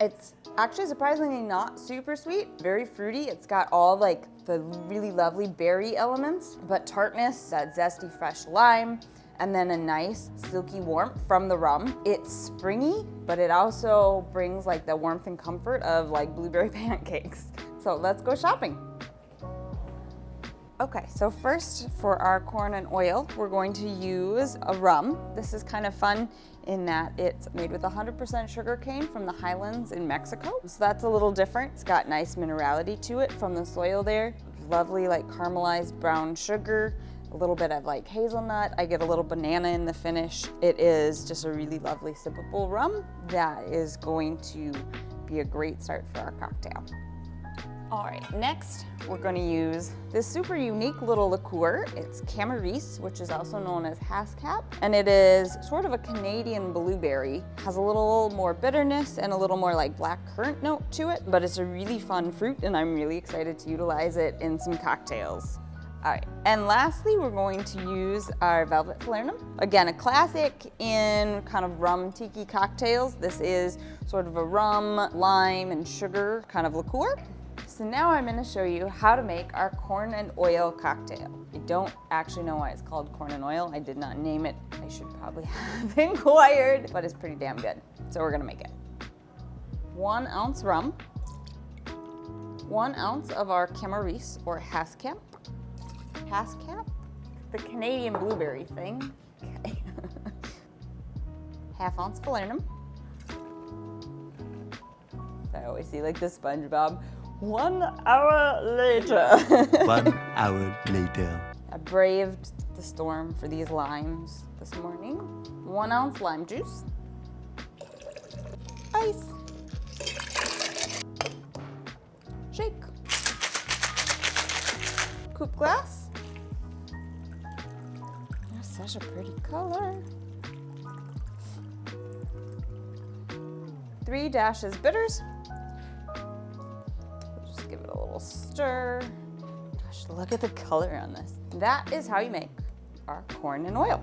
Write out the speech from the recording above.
It's actually surprisingly not super sweet, very fruity. It's got all like the really lovely berry elements, but tartness, that zesty fresh lime, and then a nice silky warmth from the rum. It's springy, but it also brings like the warmth and comfort of like blueberry pancakes. So let's go shopping. Okay, so first for our corn and oil, we're going to use a rum. This is kind of fun in that it's made with 100% sugar cane from the highlands in Mexico. So that's a little different. It's got nice minerality to it from the soil there. Lovely like caramelized brown sugar, a little bit of like hazelnut. I get a little banana in the finish. It is just a really lovely sippable rum that is going to be a great start for our cocktail. All right, next we're going to use this super unique little liqueur. It's Camerise, which is also known as Haskap, and it is sort of a Canadian blueberry. Has a little more bitterness and a little more like black currant note to it, but it's a really fun fruit and I'm really excited to utilize it in some cocktails. All right, and lastly, we're going to use our Velvet Falernum. Again, a classic in kind of rum tiki cocktails. This is sort of a rum, lime, and sugar kind of liqueur. So now I'm going to show you how to make our corn and oil cocktail. I don't actually know why it's called corn and oil. I did not name it. I should probably have inquired, but it's pretty damn good. So we're going to make it. 1 ounce rum, 1 ounce of our Camerise or Haskap. Haskap? The Canadian blueberry thing. Okay. 1/2 ounce Falernum. I always see like the SpongeBob. 1 hour later. 1 hour later. I braved the storm for these limes this morning. 1 ounce lime juice. Ice. Shake. Coupe glass. That's such a pretty color. 3 dashes bitters. Give it a little stir. Gosh, look at the color on this. That is how you make our corn and oil.